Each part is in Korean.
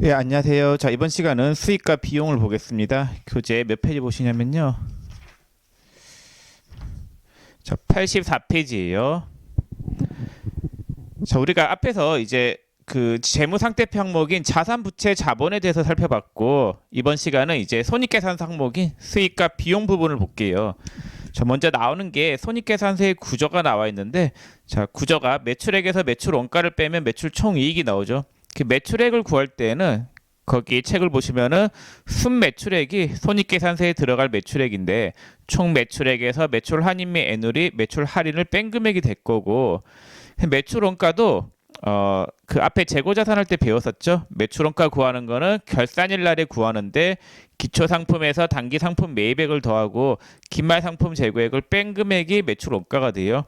네, 안녕하세요. 자, 이번 시간은 수익과 비용을 보겠습니다. 교재 몇 페이지 보시냐면요. 자, 84페이지예요. 자, 우리가 앞에서 이제 그 재무 상태표 항목인 자산, 부채, 자본에 대해서 살펴봤고, 이번 시간은 이제 손익계산 항목인 수익과 비용 부분을 볼게요. 자, 먼저 나오는 게 손익계산서의 구조가 나와 있는데, 자, 구조가 매출액에서 매출 원가를 빼면 매출 총이익이 나오죠. 그 매출액을 구할 때는 거기 책을 보시면은 순매출액이 손익계산서에 들어갈 매출액인데 총 매출액에서 매출 할인 및 애누리 매출 할인을 뺀 금액이 될 거고, 매출 원가도 그 앞에 재고자산 할 때 배웠었죠. 매출 원가 구하는 거는 결산일 날에 구하는데 기초 상품에서 단기 상품 매입액을 더하고 기말 상품 재고액을 뺀 금액이 매출 원가가 돼요.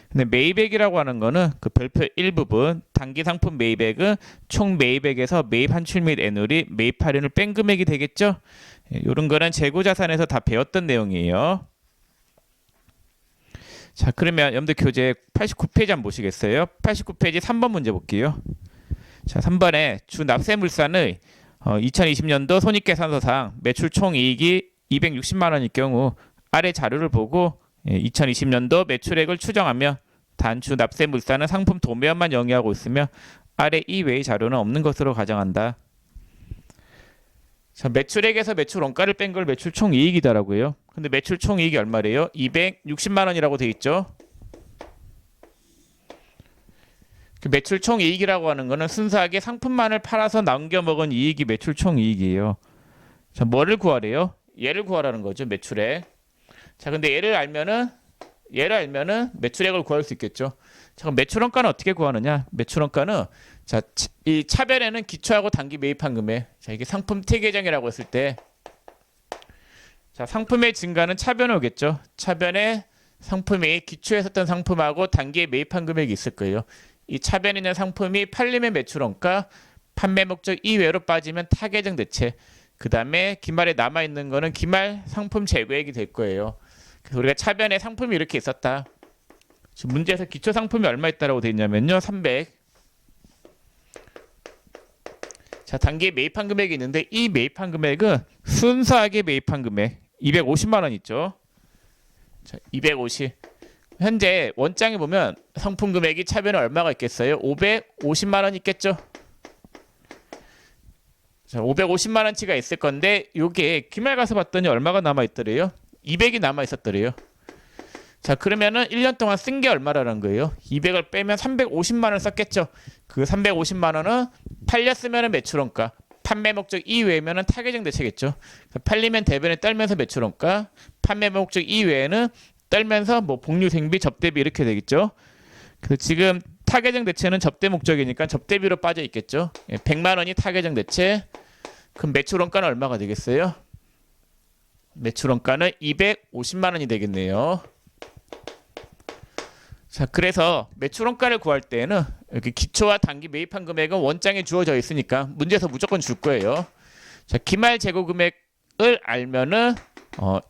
근데 매입액이라고 하는 거는 그 별표 1부분 단기 상품 매입액은 총 매입액에서 매입 환출 및 애누리 매입 할인을 뺀 금액이 되겠죠. 이런 거는 재고자산에서 다 배웠던 내용이에요. 자, 그러면 여러분들 교재 89페이지 한번 보시겠어요? 89페이지 3번 문제 볼게요. 자, 3번에 주 납세물산의 2020년도 손익계산서상 매출 총이익이 260만 원일 경우 아래 자료를 보고 2020년도 매출액을 추정하며 단주 납세물산은 상품 도매업만 영위하고 있으며 아래 이외의 자료는 없는 것으로 가정한다. 자, 매출액에서 매출 원가를 뺀 걸 매출 총이익이다라고요. 근데 매출 총이익이 얼마래요? 260만 원이라고 돼 있죠. 그 매출 총이익이라고 하는 거는 순수하게 상품만을 팔아서 남겨 먹은 이익이 매출 총이익이에요. 자, 뭐를 구하래요? 얘를 구하라는 거죠. 매출액. 자, 근데 얘를 알면은 매출액을 구할 수 있겠죠. 자, 그럼 매출 원가는 어떻게 구하느냐? 매출 원가는 자, 이 차변에는 기초하고 단기 매입한 금액. 자, 이게 상품 태계정이라고 했을 때 자, 상품의 증가는 차변에 오겠죠. 차변에 상품이 기초에 썼던 상품하고 단기에 매입한 금액이 있을 거예요. 이 차변에 있는 상품이 팔림의 매출 원가, 판매 목적 이외로 빠지면 타계정 대체. 그 다음에 기말에 남아있는 거는 기말 상품 재고액이 될 거예요. 그래서 우리가 차변에 상품이 이렇게 있었다. 지금 문제에서 기초 상품이 얼마 있다라고 되어 있냐면요. 300. 자, 단기에 매입한 금액이 있는데 이 매입한 금액은 순수하게 매입한 금액 250만 원 있죠. 자, 250. 현재 원장에 보면 상품 금액이 차변에 얼마가 있겠어요? 550만 원 있겠죠. 자, 550만 원치가 있을 건데 요게 기말 가서 봤더니 얼마가 남아 있더래요? 200이 남아 있었더래요. 자, 그러면은 1년 동안 쓴 게 얼마라는 거예요? 200을 빼면 350만 원을 썼겠죠. 그 350만 원은 팔렸으면은 매출 원가, 판매 목적 이외에면은 타계정 대체겠죠. 팔리면 대변에 떨면서 매출 원가, 판매 목적 이외에는 떨면서 뭐 복류 생비, 접대비 이렇게 되겠죠. 그래서 지금 타계정 대체는 접대 목적이니까 접대비로 빠져 있겠죠. 100만 원이 타계정 대체. 그럼 매출 원가는 얼마가 되겠어요? 매출 원가는 250만 원이 되겠네요. 자, 그래서 매출 원가를 구할 때는 여기 기초와 단기 매입한 금액은 원장에 주어져 있으니까 문제에서 무조건 줄 거예요. 자, 기말 재고 금액을 알면은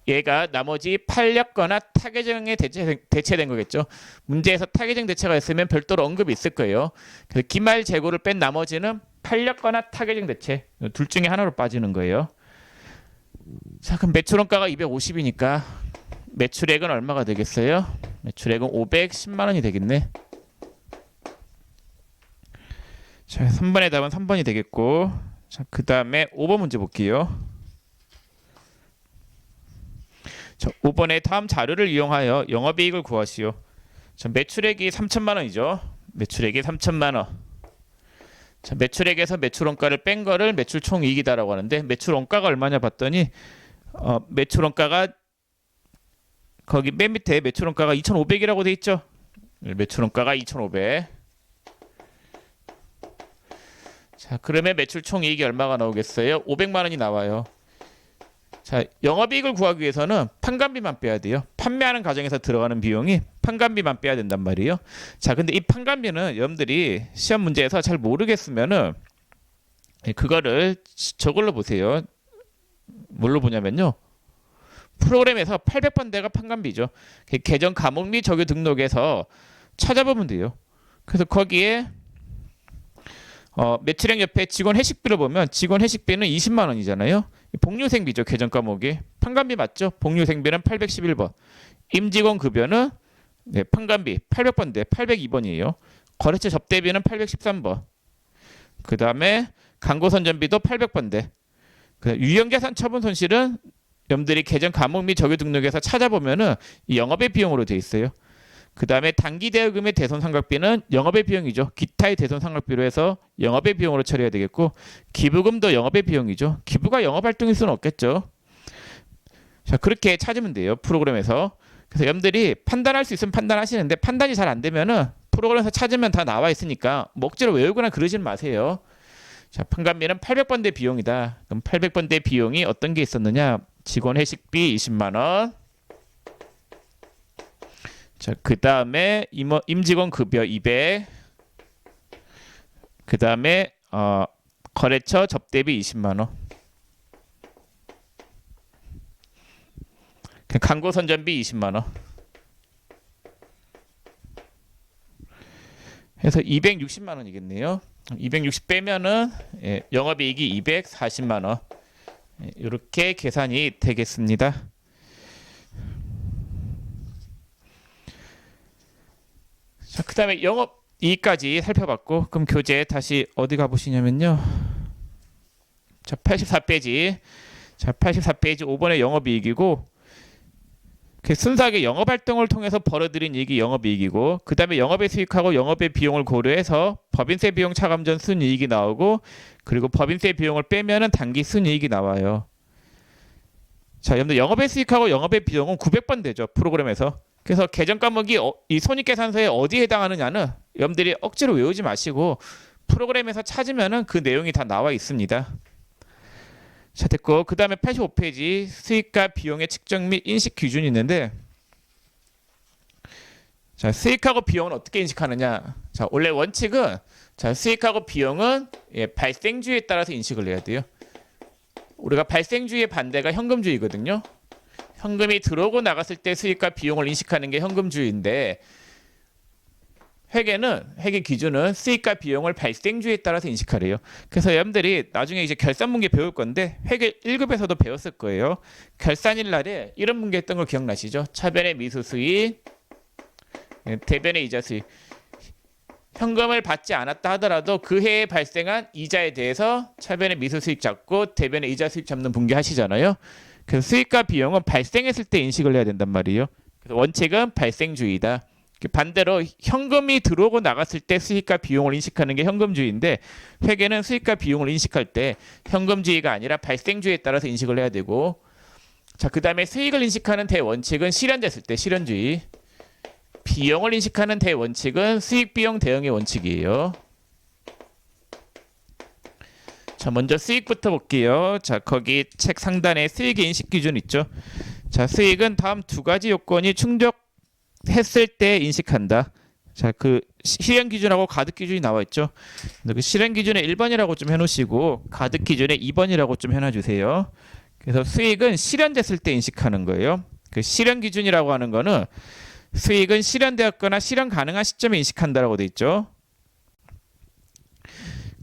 얘가 나머지 팔렸거나 타계정에 대체된 거겠죠. 문제에서 타계정 대체가 있으면 별도로 언급이 있을 거예요. 그래서 기말 재고를 뺀 나머지는 팔렸거나 타계정 대체 둘 중에 하나로 빠지는 거예요. 자, 그럼 매출 원가가 250이니까 매출액은 얼마가 되겠어요? 매출액은 510만 원이 되겠네. 자, 3번의 답은 3번이 되겠고, 자, 그 다음에 5번 문제 볼게요. 자, 5번에 다음 자료를 이용하여 영업이익을 구하시오. 자, 매출액이 3천만 원이죠. 매출액이 3천만 원. 자, 매출액에서 매출 원가를 뺀 거를 매출 총이익이다라고 하는데 매출 원가가 얼마냐 봤더니 매출 원가가 거기 맨 밑에 매출 원가가 2,500이라고 돼 있죠. 매출 원가가 2,500. 자, 그러면 매출 총이익이 얼마가 나오겠어요? 500만 원이 나와요. 자, 영업이익을 구하기 위해서는 판관비만 빼야 돼요. 판매하는 과정에서 들어가는 비용이 판관비만 빼야 된단 말이에요. 자, 근데 이 판관비는 여러분들이 시험 문제에서 잘 모르겠으면은 그거를 저걸로 보세요. 뭘로 보냐면요. 프로그램에서 800번대가 판관비죠. 계정 과목 및 적유 등록에서 찾아보면 돼요. 그래서 거기에 매출액 옆에 직원 회식비를 보면 직원 회식비는 20만 원이잖아요. 복류생비죠. 개정 과목이. 판관비 맞죠? 복류생비는 811번. 임직원 급여는 네, 판관비 800번대 802번이에요. 거래처 접대비는 813번. 그 다음에 광고선전비도 800번대. 유형자산 처분 손실은 여러분들이 개정 과목 및 적용 등록에서 찾아보면은 이 영업의 비용으로 돼 있어요. 그 다음에 단기 대여금의 대손 상각비는 영업의 비용이죠. 기타의 대손 상각비로 해서 영업의 비용으로 처리해야 되겠고, 기부금도 영업의 비용이죠. 기부가 영업 활동일 수는 없겠죠. 자, 그렇게 찾으면 돼요. 프로그램에서. 그래서 여러분들이 판단할 수 있으면 판단하시는데 판단이 잘 안 되면은 프로그램에서 찾으면 다 나와 있으니까 억지로 외우거나 그러지는 마세요. 자, 판관비는 800번대 비용이다. 그럼 800번대 비용이 어떤 게 있었느냐? 직원 회식비 20만 원. 자, 그 다음에 임직원 급여 200. 그 다음에 거래처 접대비 20만 원. 광고 선전비 20만 원. 해서 260만 원이겠네요. 260 빼면은 영업이익이 240만 원. 이렇게 계산이 되겠습니다. 자, 그다음에 영업이익까지 살펴봤고, 그럼 교재 다시 어디 가보시냐면요. 자, 84페이지. 자, 84페이지 5번의 영업이익이고, 순수하게 영업활동을 통해서 벌어들인 이익이 영업이익이고, 그 다음에 영업의 수익하고 영업의 비용을 고려해서 법인세 비용 차감 전 순이익이 나오고, 그리고 법인세 비용을 빼면은 단기 순이익이 나와요. 자, 여러분들 영업의 수익하고 영업의 비용은 900번 되죠. 프로그램에서. 그래서 개정 과목이 이 손익계산서에 어디에 해당하느냐는 여러분들이 억지로 외우지 마시고 프로그램에서 찾으면은 그 내용이 다 나와 있습니다. 자, 됐고, 그 다음에 85페이지 수익과 비용의 측정 및 인식 기준이 있는데, 자, 수익하고 비용은 어떻게 인식하느냐? 자, 원래 원칙은, 자, 수익하고 비용은 발생주의에 따라서 인식을 해야 돼요. 우리가 발생주의의 반대가 현금주의거든요. 현금이 들어오고 나갔을 때 수익과 비용을 인식하는 게 현금주의인데, 회계 기준은 수익과 비용을 발생주에 따라서 인식하래요. 그래서 여러분들이 나중에 이제 결산문계 배울 건데 회계 1급에서도 배웠을 거예요. 결산일 날에 이런 문제 했던 걸 기억나시죠? 차변의 미수 수익, 대변의 이자 수익. 현금을 받지 않았다 하더라도 그 해에 발생한 이자에 대해서 차변의 미수 수익 잡고 대변의 이자 수익 잡는 분계 하시잖아요. 그래서 수익과 비용은 발생했을 때 인식을 해야 된단 말이에요. 그래서 원칙은 발생주의다. 반대로 현금이 들어오고 나갔을 때 수익과 비용을 인식하는 게 현금주의인데, 회계는 수익과 비용을 인식할 때 현금주의가 아니라 발생주의에 따라서 인식을 해야 되고, 자, 그 다음에 수익을 인식하는 대원칙은 실현됐을 때 실현주의, 비용을 인식하는 대원칙은 수익비용 대응의 원칙이에요. 자, 먼저 수익부터 볼게요. 자, 거기 책 상단에 수익의 인식 기준 있죠. 자, 수익은 다음 두 가지 요건이 충족했을 때 인식한다. 자, 그 실현 기준하고 가득 기준이 나와 있죠. 그 실현 기준에 1번이라고 좀 해놓으시고 가득 기준에 2번이라고 좀 해놔주세요. 그래서 수익은 실현됐을 때 인식하는 거예요. 그 실현 기준이라고 하는 거는 수익은 실현되었거나 실현 가능한 시점에 인식한다라고 돼 있죠.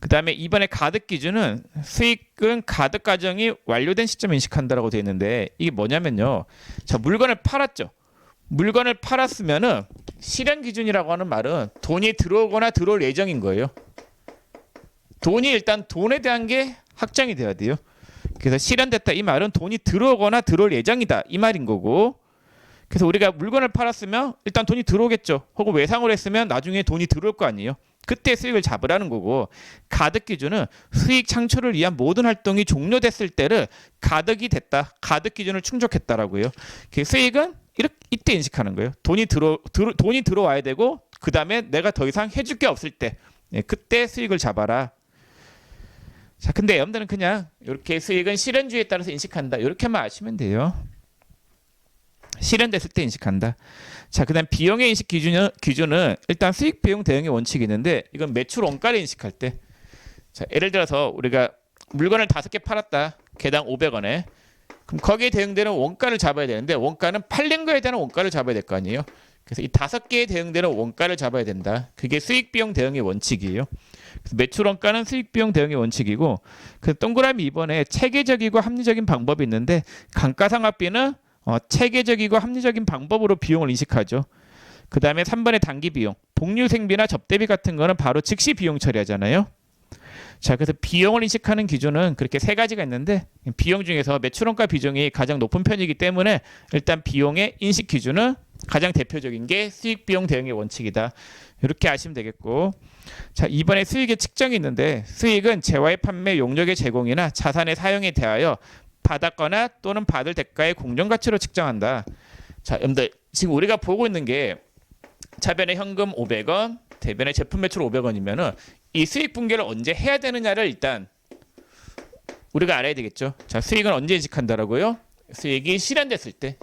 그 다음에 이번에 가득 기준은 수익은 가득 과정이 완료된 시점에 인식한다라고 돼 있는데, 이게 뭐냐면요. 자, 물건을 팔았죠. 물건을 팔았으면은 실현 기준이라고 하는 말은 돈이 들어오거나 들어올 예정인 거예요. 돈이 일단 돈에 대한 게 확정이 돼야 돼요. 그래서 실현됐다 이 말은 돈이 들어오거나 들어올 예정이다 이 말인 거고, 그래서 우리가 물건을 팔았으면 일단 돈이 들어오겠죠. 혹은 외상을 했으면 나중에 돈이 들어올 거 아니에요. 그때 수익을 잡으라는 거고, 가득 기준은 수익 창출을 위한 모든 활동이 종료됐을 때를 가득이 됐다, 가득 기준을 충족했다라고요. 수익은 이때 인식하는 거예요. 돈이 들어와야 되고, 그 다음에 내가 더 이상 해줄 게 없을 때, 그때 수익을 잡아라. 자, 근데 여러분들은 그냥 이렇게 수익은 실현주의에 따라서 인식한다, 이렇게만 아시면 돼요. 실현됐을 때 인식한다. 자, 그다음 비용의 인식 기준은 일단 수익 비용 대응의 원칙이 있는데, 이건 매출 원가를 인식할 때. 자, 예를 들어서 우리가 물건을 5개 팔았다. 개당 500원에. 그럼 거기에 대응되는 원가를 잡아야 되는데, 원가는 팔린 거에 대한 원가를 잡아야 될 거 아니에요. 그래서 이 5개의 대응들은 원가를 잡아야 된다. 그게 수익 비용 대응의 원칙이에요. 그래서 매출 원가는 수익 비용 대응의 원칙이고, 그 동그라미 2번에 체계적이고 합리적인 방법이 있는데 감가상각비는 체계적이고 합리적인 방법으로 비용을 인식하죠. 그 다음에 3번의 단기 비용, 복류생비나 접대비 같은 거는 바로 즉시 비용 처리하잖아요. 자, 그래서 비용을 인식하는 기준은 그렇게 3가지가 있는데 비용 중에서 매출원가 비중이 가장 높은 편이기 때문에 일단 비용의 인식 기준은 가장 대표적인 게 수익 비용 대응의 원칙이다. 이렇게 아시면 되겠고, 자, 이번에 수익의 측정이 있는데 수익은 재화의 판매 용역의 제공이나 자산의 사용에 대하여 받았거나 또는 받을 대가의 공정가치로 측정한다. 자, 여러분들 지금 우리가 보고 있는 게 차변의 현금 500원, 대변의 제품 매출 500원이면은 이 수익 분계를 언제 해야 되느냐를 일단 우리가 알아야 되겠죠. 자, 수익은 언제 인식한다라고요? 수익이 실현됐을 때.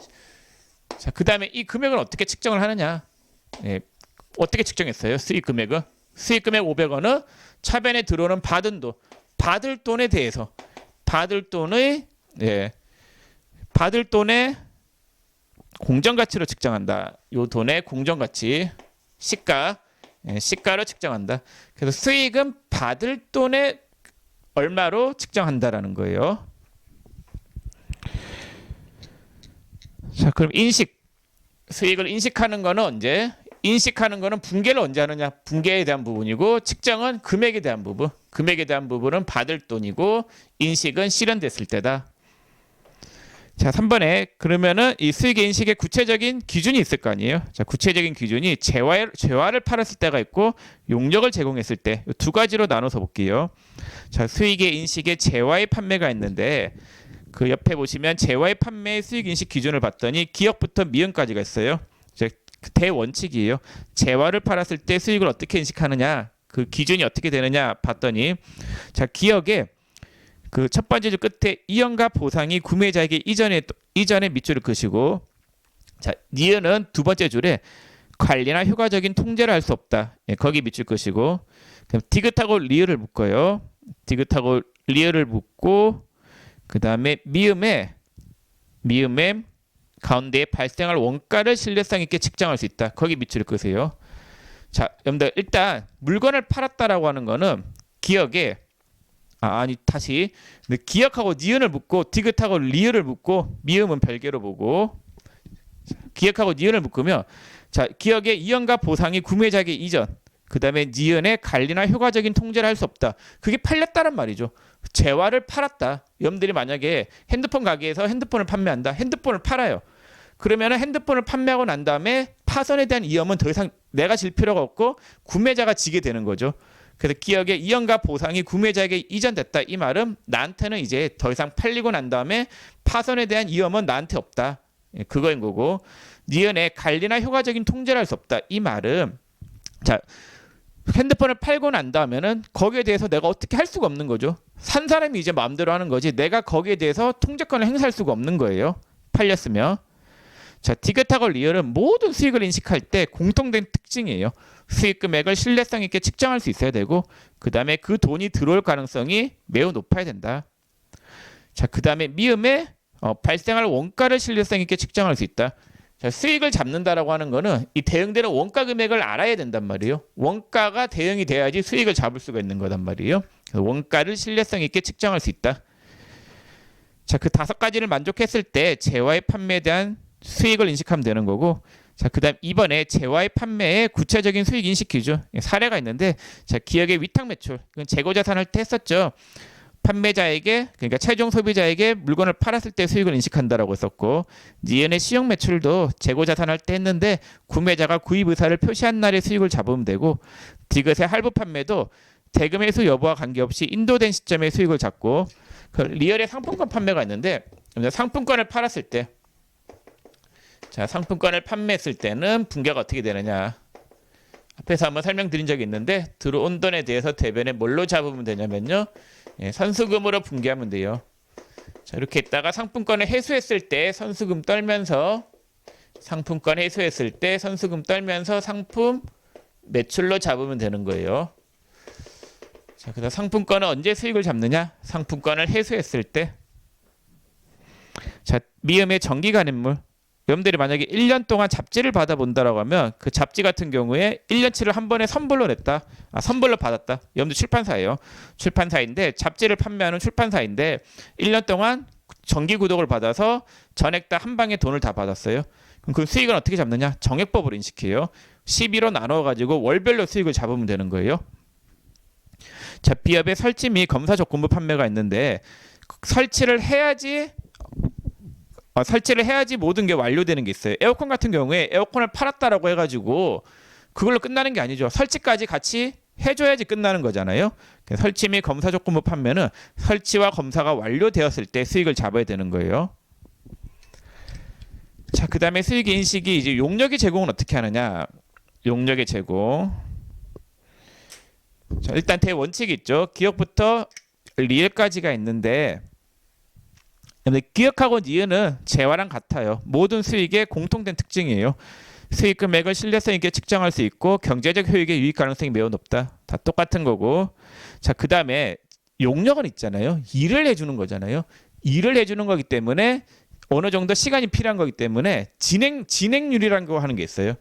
자, 그 다음에 이 금액을 어떻게 측정을 하느냐? 예, 어떻게 측정했어요? 수익 금액은? 수익 금액 500원은 차변에 들어오는 받은 돈, 받을 돈에 대해서 받을 돈의 공정가치로 측정한다. 요 돈의 공정가치, 시가, 시가로 측정한다. 그래서 수익은 받을 돈에 얼마로 측정한다라는 거예요. 자, 그럼 인식, 수익을 인식하는 거는 언제? 인식하는 거는 분계를 언제 하느냐? 분계에 대한 부분이고, 측정은 금액에 대한 부분. 금액에 대한 부분은 받을 돈이고, 인식은 실현됐을 때다. 자, 3번에 그러면은 이 수익의 인식에 구체적인 기준이 있을 거 아니에요. 자, 구체적인 기준이 재화를 팔았을 때가 있고 용역을 제공했을 때, 이 2가지로 나눠서 볼게요. 자, 수익의 인식에 재화의 판매가 있는데 그 옆에 보시면 재화의 판매의 수익 인식 기준을 봤더니 기역부터 미음까지가 있어요. 대원칙이에요. 재화를 팔았을 때 수익을 어떻게 인식하느냐, 그 기준이 어떻게 되느냐 봤더니, 자, 기역에 그 첫 번째 줄 끝에 이연과 보상이 구매자에게 이전에 밑줄을 그시고, 자, 니은은 2번째 줄에 관리나 효과적인 통제를 할 수 없다. 예, 거기 밑줄 그시고, 그럼 디귿하고 리을을 묶어요. 디귿하고 리을을 묶고, 그 다음에 미음에 가운데에 발생할 원가를 신뢰성 있게 측정할 수 있다. 거기 밑줄을 그세요. 자, 여러분들 일단 물건을 팔았다라고 하는 거는 기역에 다시 기역하고 니은을 묶고 디귿하고 리을을 묶고 미음은 별개로 보고, 기역하고 니은을 묶으면, 자, 기역의 이연과 보상이 구매자에게 이전, 그 다음에 니은의 관리나 효과적인 통제를 할 수 없다. 그게 팔렸다는 말이죠. 재화를 팔았다. 여러분들이 만약에 핸드폰 가게에서 핸드폰을 판매한다. 핸드폰을 팔아요. 그러면 핸드폰을 판매하고 난 다음에 파손에 대한 위험은 더 이상 내가 질 필요가 없고 구매자가 지게 되는 거죠. 그래서 기업의 이연과 보상이 구매자에게 이전됐다. 이 말은 나한테는 이제 더 이상 팔리고 난 다음에 파손에 대한 위험은 나한테 없다. 그거인 거고, 니은의 관리나 효과적인 통제를 할 수 없다. 이 말은, 자, 핸드폰을 팔고 난 다음에는 거기에 대해서 내가 어떻게 할 수가 없는 거죠. 산 사람이 이제 마음대로 하는 거지 내가 거기에 대해서 통제권을 행사할 수가 없는 거예요. 팔렸으면. 자, 디귿하고 리을은 모든 수익을 인식할 때 공통된 특징이에요. 수익 금액을 신뢰성 있게 측정할 수 있어야 되고, 그 다음에 그 돈이 들어올 가능성이 매우 높아야 된다. 자, 그 다음에 미음에 발생할 원가를 신뢰성 있게 측정할 수 있다. 자, 수익을 잡는다라고 하는 거는 이 대응되는 원가 금액을 알아야 된단 말이에요. 원가가 대응이 돼야지 수익을 잡을 수가 있는 거단 말이에요. 원가를 신뢰성 있게 측정할 수 있다. 자, 그 5가지를 만족했을 때 재화의 판매에 대한 수익을 인식하면 되는 거고, 자, 그다음 이번에 재화의 판매의 구체적인 수익 인식 기준 사례가 있는데, 자, 기업의 위탁 매출, 이건 재고 자산할 때 했었죠. 판매자에게, 그러니까 최종 소비자에게 물건을 팔았을 때 수익을 인식한다라고 했었고, 니은의 시용 매출도 재고 자산할 때 했는데 구매자가 구입 의사를 표시한 날에 수익을 잡으면 되고, 디귿의 할부 판매도 대금 회수 여부와 관계없이 인도된 시점에 수익을 잡고, 그 리얼의 상품권 판매가 있는데, 상품권을 팔았을 때, 자, 상품권을 판매했을 때는 분계가 어떻게 되느냐. 앞에서 한번 설명드린 적이 있는데, 들어온 돈에 대해서 대변에 뭘로 잡으면 되냐면요, 선수금으로 분계하면 돼요. 자, 이렇게 있다가 상품권을 회수했을 때 선수금 떨면서, 상품권 회수했을 때 선수금 떨면서 상품 매출로 잡으면 되는 거예요. 자, 그래서 상품권은 언제 수익을 잡느냐? 상품권을 회수했을 때. 자, 미음의 정기간입물. 여러분들이 만약에 1년 동안 잡지를 받아본다라고 하면 그 잡지 같은 경우에 1년치를 한 번에 선불로 냈다. 선불로 받았다. 여러분들 출판사예요. 출판사인데 잡지를 판매하는 출판사인데 1년 동안 정기 구독을 받아서 전액 다 한 방에 돈을 다 받았어요. 그럼 그 수익은 어떻게 잡느냐? 정액법으로 인식해요. 12로 나눠가지고 월별로 수익을 잡으면 되는 거예요. 자, 비업의 설치 및 검사 조건부 판매가 있는데 설치를 해야지 모든 게 완료되는 게 있어요. 에어컨 같은 경우에 에어컨을 팔았다라고 해가지고 그걸로 끝나는 게 아니죠. 설치까지 같이 해줘야지 끝나는 거잖아요. 설치 및 검사 조건부 판매는 설치와 검사가 완료되었을 때 수익을 잡아야 되는 거예요. 자, 그 다음에 수익 인식이 이제 용역의 제공은 어떻게 하느냐? 용역의 제공. 자, 일단 대원칙이 있죠. 기억부터 리을까지가 있는데 기억하고 니은은 재화랑 같아요. 모든 수익의 공통된 특징이에요. 수익 금액을 신뢰성 있게 측정할 수 있고 경제적 효익의 유익 가능성이 매우 높다. 다 똑같은 거고. 자, 그 다음에 용역은 있잖아요. 일을 해주는 거잖아요. 일을 해주는 거기 때문에 어느 정도 시간이 필요한 거기 때문에 진행률이라는 거 하는 게 있어요.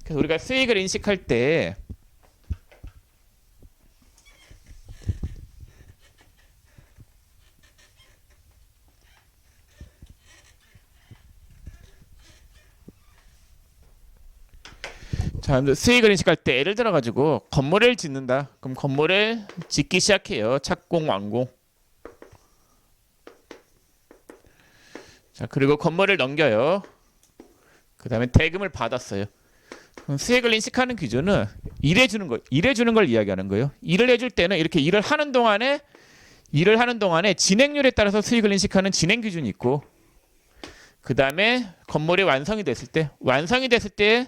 그래서 우리가 수익을 인식할 때 자, 수익을 인식할 때 예를 들어 가지고 건물을 짓는다. 그럼 건물을 짓기 시작해요. 착공, 완공. 자, 그리고 건물을 넘겨요. 그 다음에 대금을 받았어요. 그럼 수익을 인식하는 기준은 일해주는 걸 이야기하는 거예요. 일을 해줄 때는 이렇게 일을 하는 동안에 진행률에 따라서 수익을 인식하는 진행 기준이 있고, 그 다음에 건물이 완성이 됐을 때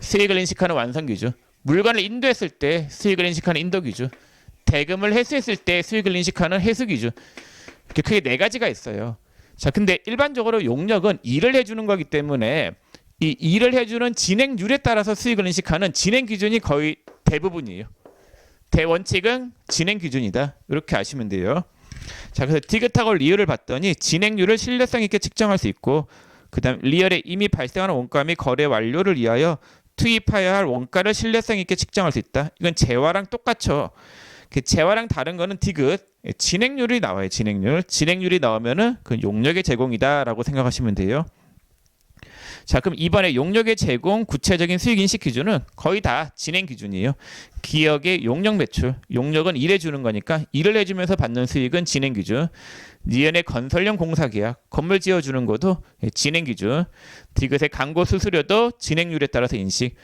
수익을 인식하는 완성 기준, 물건을 인도했을 때 수익을 인식하는 인도 기준, 대금을 회수했을 때 수익을 인식하는 회수 기준. 이렇게 크게 네 가지가 있어요. 자, 근데 일반적으로 용역은 일을 해주는 거기 때문에 이 일을 해주는 진행률에 따라서 수익을 인식하는 진행 기준이 거의 대부분이에요. 대원칙은 진행 기준이다. 이렇게 아시면 돼요. 자, 그래서 디귿하고 리얼을 봤더니 진행률을 신뢰성 있게 측정할 수 있고, 그다음 리얼에 이미 발생하는 원가 및 거래 완료를 위하여 투입하여야 할 원가를 신뢰성 있게 측정할 수 있다. 이건 재화랑 똑같죠. 재화랑 다른 거는 디귿, 진행률이 나와요. 진행률이 나오면은 그 용역의 제공이다라고 생각하시면 돼요. 자, 그럼 이번에 용역의 제공 구체적인 수익 인식 기준은 거의 다 진행 기준이에요. 기업의 용역 매출, 용역은 일해주는 거니까 일을 해주면서 받는 수익은 진행 기준. 니은의 건설용 공사계약, 건물 지어주는 것도 진행 기준. 디귿의 광고 수수료도 진행률에 따라서 인식.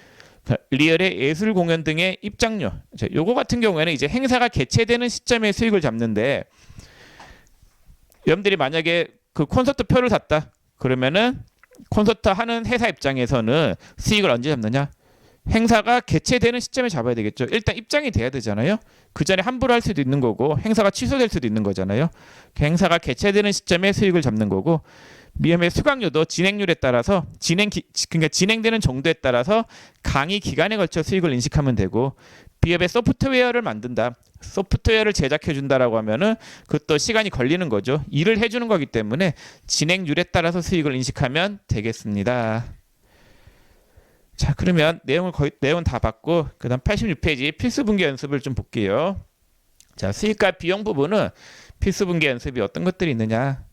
리얼의 예술 공연 등의 입장료. 요거 같은 경우에는 이제 행사가 개최되는 시점에 수익을 잡는데, 여러분들이 만약에 그 콘서트 표를 샀다. 그러면은 콘서트 하는 회사 입장에서는 수익을 언제 잡느냐? 행사가 개최되는 시점에 잡아야 되겠죠. 일단 입장이 돼야 되잖아요. 그 전에 함부로 할 수도 있는 거고 행사가 취소될 수도 있는 거잖아요. 행사가 개최되는 시점에 수익을 잡는 거고, 미음의 수강료도 진행률에 따라서 그러니까 진행되는 정도에 따라서 강의 기간에 걸쳐 수익을 인식하면 되고, 비업의 소프트웨어를 만든다. 소프트웨어를 제작해 준다라고 하면은 그것도 시간이 걸리는 거죠. 일을 해주는 거기 때문에 진행률에 따라서 수익을 인식하면 되겠습니다. 자, 그러면 내용 다 봤고, 그다음 86페이지 필수 분기 연습을 좀 볼게요. 자, 수익과 비용 부분은 필수 분기 연습이 어떤 것들이 있느냐?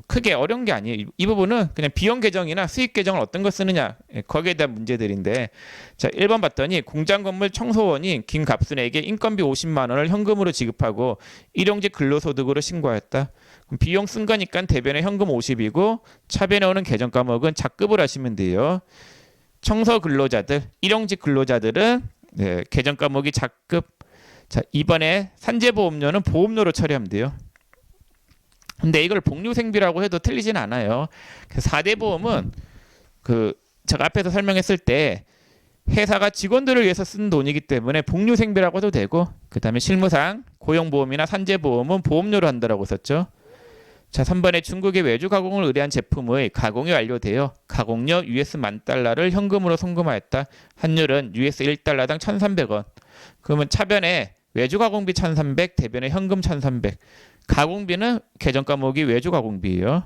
크게 어려운 게 아니에요. 이 부분은 그냥 비용 계정이나 수익 계정을 어떤 거 쓰느냐, 거기에 대한 문제들인데, 자, 1번 봤더니 공장 건물 청소원이 김갑순에게 인건비 50만 원을 현금으로 지급하고 일용직 근로소득으로 신고하였다. 그럼 비용 쓴 거니까 대변에 현금 50이고 차변에 오는 계정 과목은 작급을 하시면 돼요. 청소 근로자들, 일용직 근로자들은 계정 과목이 작급. 자, 이번에 산재보험료는 보험료로 처리하면 돼요. 근데 이걸 복류생비라고 해도 틀리진 않아요. 4대 보험은 제가 앞에서 설명했을 때 회사가 직원들을 위해서 쓴 돈이기 때문에 복류생비라고 해도 되고, 그 다음에 실무상 고용보험이나 산재보험은 보험료로 한다라고 썼죠. 자, 3번에 중국의 외주 가공을 의뢰한 제품의 가공이 완료되어 가공료 US $10,000를 현금으로 송금하였다. 환율은 US $1당 1,300원. 그러면 차변에 외주 가공비 1,300, 대변에 현금 1,300. 가공비는 계정 과목이 외주 가공비예요.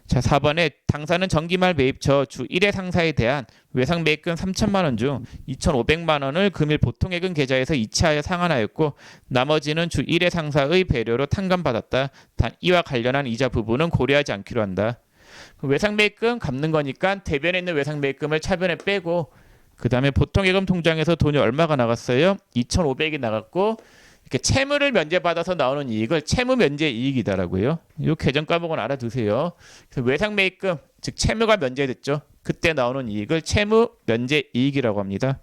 자, 4번에 당사는 정기말 매입처 주 1회 상사에 대한 외상 매입금 3천만 원 중 2,500만 원을 금일 보통예금 계좌에서 이체하여 상환하였고 나머지는 주 1회 상사의 배려로 탕감받았다. 단 이와 관련한 이자 부분은 고려하지 않기로 한다. 외상 매입금 갚는 거니까 대변에 있는 외상 매입금을 차변에 빼고 그 다음에 보통예금 통장에서 돈이 얼마가 나갔어요? 2,500이 나갔고 이렇게 채무를 면제받아서 나오는 이익을 채무 면제 이익이다라고요. 이 계정 과목은 알아두세요. 그래서 외상 매입금 즉 채무가 면제됐죠. 그때 나오는 이익을 채무 면제 이익이라고 합니다.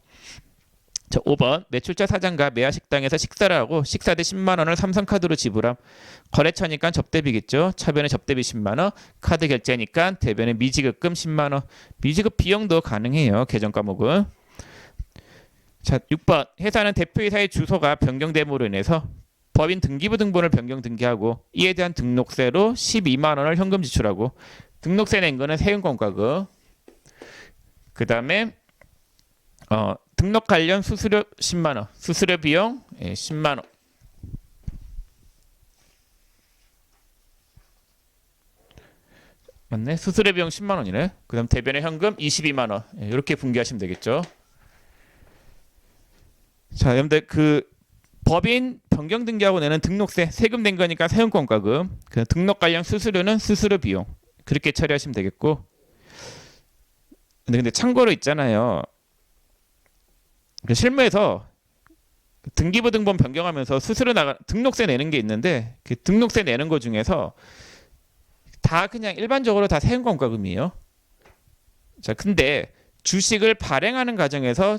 자, 5번 매출자 사장과 매화식당에서 식사를 하고 식사대 10만 원을 삼성카드로 지불함. 거래처니까 접대비겠죠. 차변에 접대비 10만 원, 카드 결제니까 대변에 미지급금 10만 원. 미지급 비용도 가능해요. 계정 과목은. 자, 6번 회사는 대표이사의 주소가 변경됨으로 인해서 법인 등기부 등본을 변경 등기하고 이에 대한 등록세로 12만 원을 현금 지출하고 등록세 낸 거는 세금권과금. 그 다음에 등록 관련 수수료 10만 원, 수수료 비용 10만 원. 맞네. 수수료 비용 10만 원이네. 그다음 대변의 현금 22만 원. 이렇게 분기하시면 되겠죠. 자, 여러분들 그 법인 변경 등기하고 내는 등록세 세금 낸 거니까 세금권과금. 그 등록 관련 수수료는 수수료 비용. 그렇게 처리하시면 되겠고. 근데 참고로 있잖아요. 그 실무에서 등기부 등본 변경하면서 수수료 등록세 내는 게 있는데 그 등록세 내는 거 중에서 다 그냥 일반적으로 다 세금권과금이에요. 자, 근데 주식을 발행하는 과정에서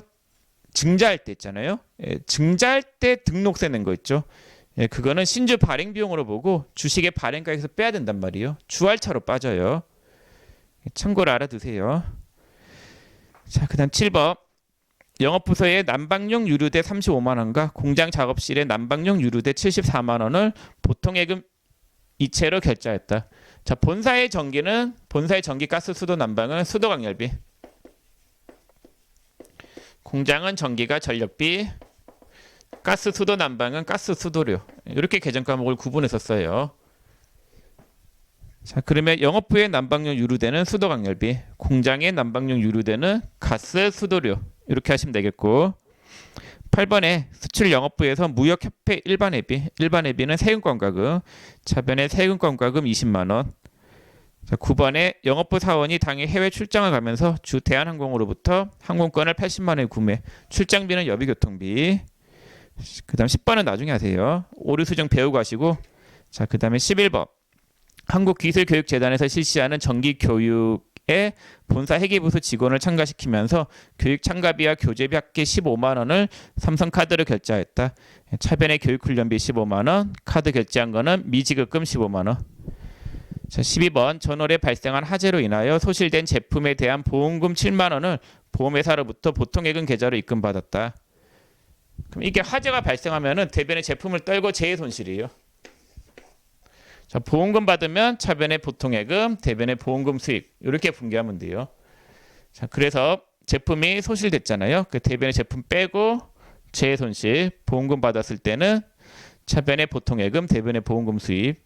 증자할 때 있잖아요. 증자할 때 등록세 낸 거 있죠. 그거는 신주 발행 비용으로 보고 주식의 발행가에서 빼야 된단 말이에요. 주할차로 빠져요. 참고로 알아두세요. 자, 그다음 7번. 영업부서에 난방용 유류대 35만 원과 공장 작업실에 난방용 유류대 74만 원을 보통예금 이체로 결제했다. 자, 본사의 전기는 본사의 전기, 가스, 수도, 난방은 수도 강렬비. 공장은 전기가 전력비, 가스, 수도, 난방은 가스, 수도료. 이렇게 계정 과목을 구분해서 써요. 자, 그러면 영업부의 난방용 유류대는 수도 강렬비, 공장의 난방용 유류대는 가스, 수도료. 이렇게 하시면 되겠고 8번에 수출 영업부에서 무역협회 일반회비, 일반회비는 세금권과금, 차변에 세금권과금 20만 원. 자, 9번에 영업부 사원이 당일 해외 출장을 가면서 주 대한항공으로부터 항공권을 80만 원에 구매, 출장비는 여비교통비. 그 다음 10번은 나중에 하세요. 오류 수정 배우고 하시고. 자, 그 다음에 11번 한국기술교육재단에서 실시하는 정기교육에 본사 회계부서 직원을 참가시키면서 교육 참가비와 교재비 합계 15만 원을 삼성카드로 결제하였다. 차변의 교육훈련비 15만 원, 카드 결제한 거는 미지급금 15만 원. 자, 12번 전월에 발생한 화재로 인하여 소실된 제품에 대한 보험금 7만 원을 보험회사로부터 보통예금 계좌로 입금받았다. 그럼 이게 화재가 발생하면은 대변의 제품을 떨고 재해 손실이에요. 자, 보험금 받으면 차변의 보통예금, 대변의 보험금 수익 이렇게 분기하면 돼요. 자, 그래서 제품이 소실됐잖아요. 그 대변의 제품 빼고 재해 손실, 보험금 받았을 때는 차변의 보통예금, 대변의 보험금 수입.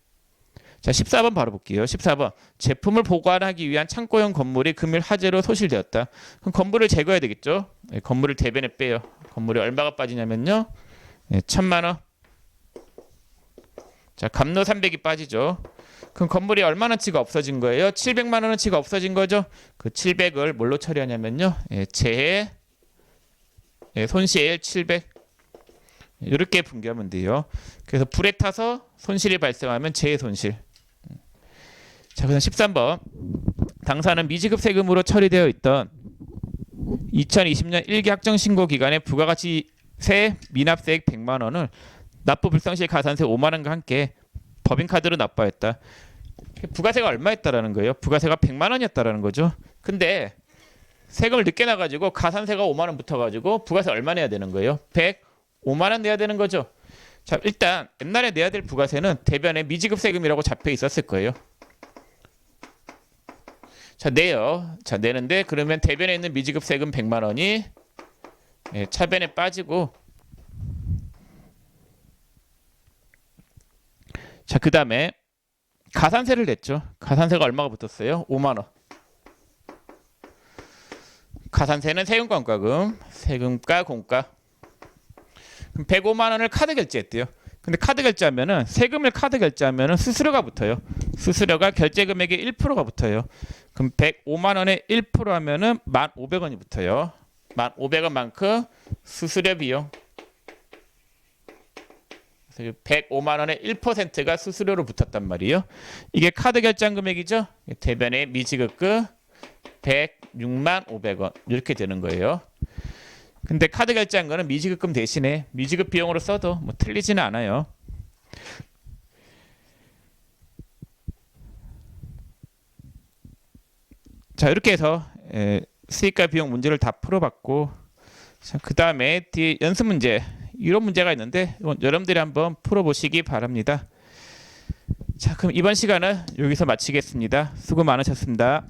자, 14번 바로 볼게요. 14번 제품을 보관하기 위한 창고형 건물이 금일 화재로 소실되었다. 그럼 건물을 제거해야 되겠죠. 건물을 대변에 빼요. 건물이 얼마가 빠지냐면요. 1,000만 원. 자, 감로 300이 빠지죠. 그럼 건물이 얼마나치가 없어진 거예요? 700만 원어치가 없어진 거죠. 그 700을 뭘로 처리하냐면요. 재해 손실 700 이렇게 분기하면 돼요. 그래서 불에 타서 손실이 발생하면 재해 손실. 자, 그다음 13번 당사는 미지급 세금으로 처리되어 있던 2020년 1기 확정 신고 기간에 부가가치세 미납세액 100만 원을 납부 불성실 가산세 5만 원과 함께 법인카드로 납부했다. 부가세가 얼마였다라는 거예요? 부가세가 100만 원이었다라는 거죠. 근데 세금을 늦게 나가지고 가산세가 5만 원 붙어가지고 부가세 얼마 내야 되는 거예요? 105만 원 내야 되는 거죠. 자, 일단 옛날에 내야 될 부가세는 대변에 미지급 세금이라고 잡혀 있었을 거예요. 자, 내요. 자, 내는데 그러면 대변에 있는 미지급 세금 100만 원이 차변에 빠지고. 자, 그 다음에 가산세를 냈죠. 가산세가 얼마가 붙었어요? 5만 원. 가산세는 세금과 공과금, 세금과 공과. 그럼 105만 원을 카드 결제했대요. 근데 카드 결제하면은 세금을 카드 결제하면은 수수료가 붙어요. 수수료가 결제 금액의 1%가 붙어요. 그럼 105만 원에 1% 하면은 1,500원이 붙어요. 1,500원만큼 수수료 비용. 105만 원의 1%가 수수료로 붙었단 말이에요. 이게 카드 결제한 금액이죠. 대변의 미지급금 106만 500원 이렇게 되는 거예요. 근데 카드 결제한 거는 미지급금 대신에 미지급 비용으로 써도 뭐 틀리지는 않아요. 자, 이렇게 해서 수익과 비용 문제를 다 풀어봤고, 그 다음에 뒤에 연습 문제, 이런 문제가 있는데 이건 여러분들이 한번 풀어보시기 바랍니다. 자, 그럼 이번 시간은 여기서 마치겠습니다. 수고 많으셨습니다.